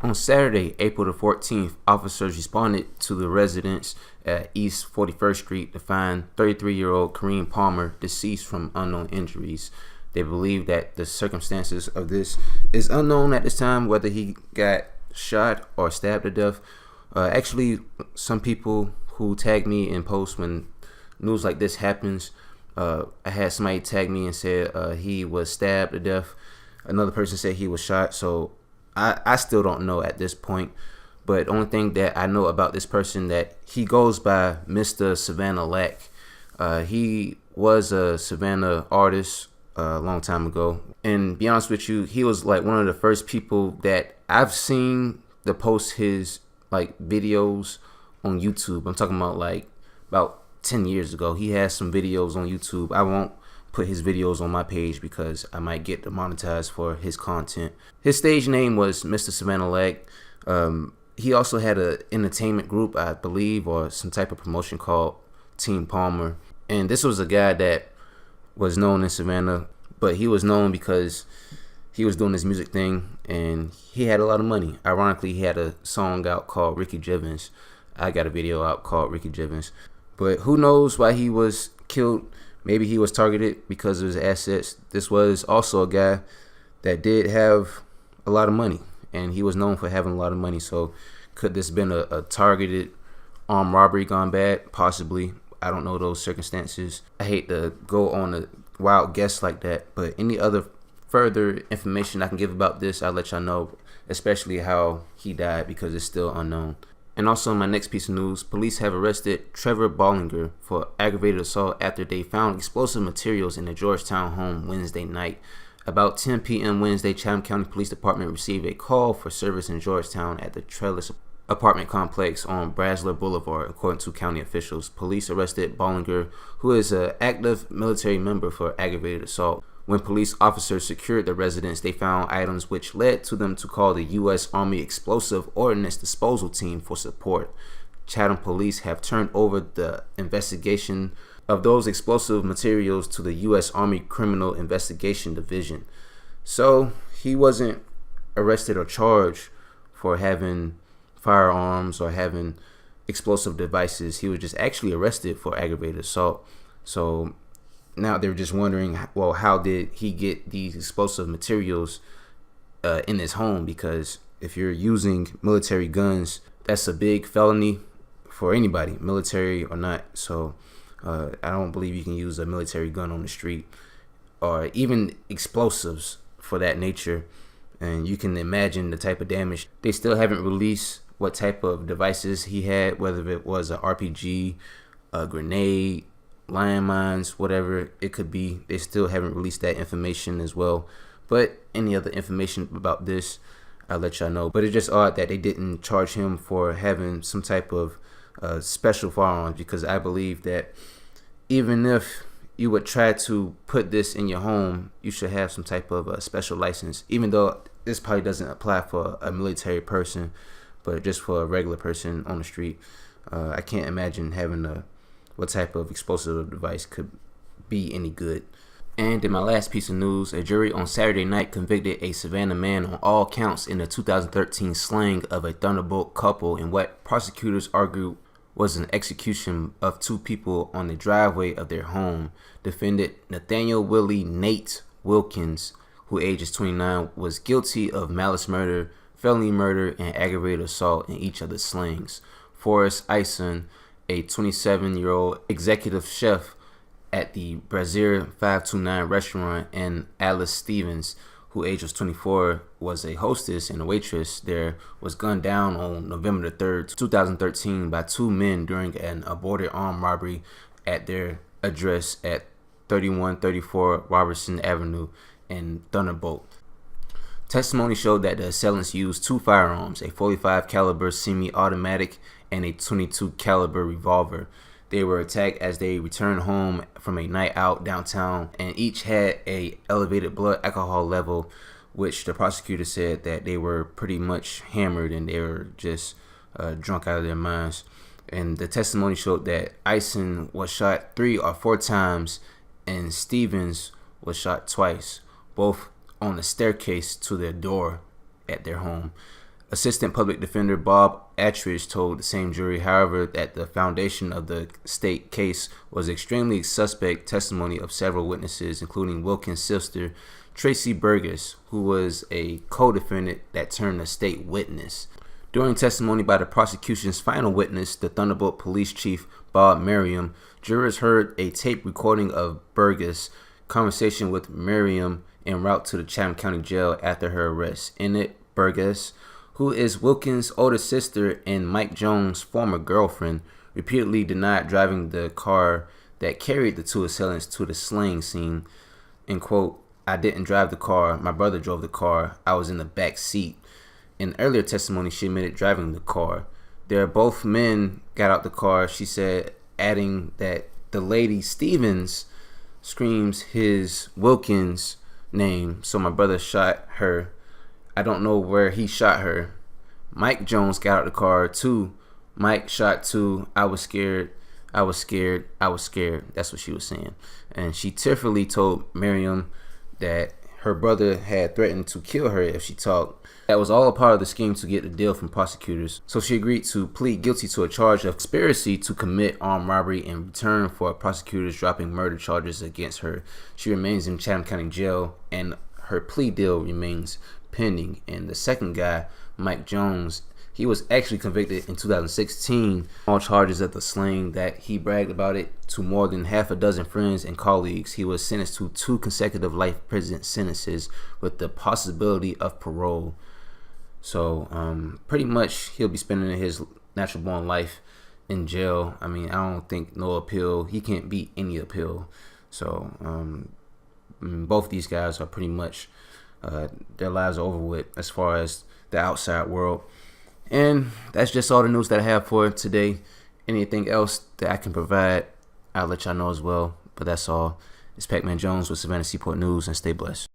On Saturday, April the 14th, officers responded to the residence at East 41st Street to find 33-year-old Kareem Palmer deceased from unknown injuries. They believe that the circumstances of this is unknown at this time, whether he got shot or stabbed to death. Actually, some people who tag me in posts when news like this happens, I had somebody tag me and said he was stabbed to death. Another person said he was shot. So I still don't know at this point. But the only thing that I know about this person, that he goes by Mr. Savannah. He was a Savannah artist a long time ago. And to be honest with you, he was like one of the first people that I've seen to post his like videos on YouTube. I'm talking about like about 10 years ago. He has some videos on YouTube. I won't put his videos on my page because I might get demonetized for his content. His stage name was Mr. Savannah. He also had an entertainment group, I believe, or some type of promotion called Team Palmer. And this was a guy that was known in Savannah, but he was known because he was doing this music thing and he had a lot of money. Ironically, he had a song out called Ricky Jivens. I got a video out called Ricky Jivens. But who knows why he was killed? Maybe he was targeted because of his assets. This was also a guy that did have a lot of money, and he was known for having a lot of money. So could this have been a targeted armed robbery gone bad? Possibly. I don't know those circumstances. I hate to go on a wild guess like that, but any other further information I can give about this, I'll let y'all know, especially how he died, because it's still unknown. And also, my next piece of news, police have arrested Trevor Bollinger for aggravated assault after they found explosive materials in the Georgetown home Wednesday night. About 10 p.m. Wednesday, Chatham County Police Department received a call for service in Georgetown at the Trellis apartment complex on Brasler Boulevard, according to county officials. Police arrested Bollinger, who is an active military member, for aggravated assault. When police officers secured the residence, they found items which led to them to call the U.S. Army Explosive Ordnance Disposal Team for support. Chatham police have turned over the investigation of those explosive materials to the U.S. Army Criminal Investigation Division. So he wasn't arrested or charged for having firearms or having explosive devices. He was just actually arrested for aggravated assault. So now they're just wondering, well, how did he get these explosive materials in his home? Because if you're using military guns, that's a big felony for anybody, military or not. So I don't believe you can use a military gun on the street, or even explosives for that nature. And you can imagine the type of damage. They still haven't released what type of devices he had, whether it was an RPG, a grenade, landmines, whatever it could be. They still haven't released that information as well. But any other information about this, I'll let y'all know. But it's just odd that they didn't charge him for having some type of special firearms, because I believe that even if you would try to put this in your home, you should have some type of special license, even though this probably doesn't apply for a military person, but just for a regular person on the street. I can't imagine having what type of explosive device could be any good. And in my last piece of news, a jury on Saturday night convicted a Savannah man on all counts in the 2013 slaying of a Thunderbolt couple in what prosecutors argued was an execution of two people on the driveway of their home. Defendant Nathaniel Willie Nate Wilkins, who ages 29, was guilty of malice murder, felony murder, and aggravated assault in each of the slayings. Forrest Ison, a 27-year-old executive chef at the Brazier 529 restaurant, and Alice Stevens, who age was 24, was a hostess and a waitress there, was gunned down on November the 3rd, 2013 by two men during an aborted armed robbery at their address at 3134 Robertson Avenue in Thunderbolt. Testimony showed that the assailants used two firearms, a .45 caliber semi-automatic and a .22 caliber revolver. They were attacked as they returned home from a night out downtown, and each had a elevated blood alcohol level, which the prosecutor said that they were pretty much hammered and they were just drunk out of their minds. And the testimony showed that Ison was shot 3 or 4 times and Stevens was shot twice, both on the staircase to their door at their home. Assistant Public Defender Bob Attridge told the same jury, however, that the foundation of the state case was extremely suspect testimony of several witnesses, including Wilkins' sister, Tracy Burgess, who was a co-defendant that turned a state witness. During testimony by the prosecution's final witness, the Thunderbolt police chief, Bob Merriam, jurors heard a tape recording of Burgess' conversation with Merriam en route to the Chatham County Jail after her arrest. In it, Burgess, who is Wilkins' older sister and Mike Jones' former girlfriend, repeatedly denied driving the car that carried the two assailants to the slaying scene. And quote, "I didn't drive the car. My brother drove the car. I was in the back seat." In earlier testimony, she admitted driving the car. Both men got out the car, she said, adding that the lady Stevens screams his Wilkins name, so my brother shot her. I don't know where he shot her. Mike Jones got out the car too. Mike shot too. I was scared. I was scared. I was scared. That's what she was saying. And she tearfully told Miriam that her brother had threatened to kill her if she talked. That was all a part of the scheme to get a deal from prosecutors. So she agreed to plead guilty to a charge of conspiracy to commit armed robbery in return for prosecutors dropping murder charges against her. She remains in Chatham County Jail, and her plea deal remains pending. And the second guy, Mike Jones, he was actually convicted in 2016 on charges of the slaying that he bragged about it to more than half a dozen friends and colleagues. He was sentenced to 2 consecutive life prison sentences with the possibility of parole. So pretty much he'll be spending his natural born life in jail. I mean, I don't think no appeal. He can't beat any appeal. So both these guys are pretty much their lives are over with as far as the outside world. And that's just all the news that I have for today. Anything else that I can provide, I'll let y'all know as well. But that's all. It's Pac-Man Jones with Savannah Seaport News, and stay blessed.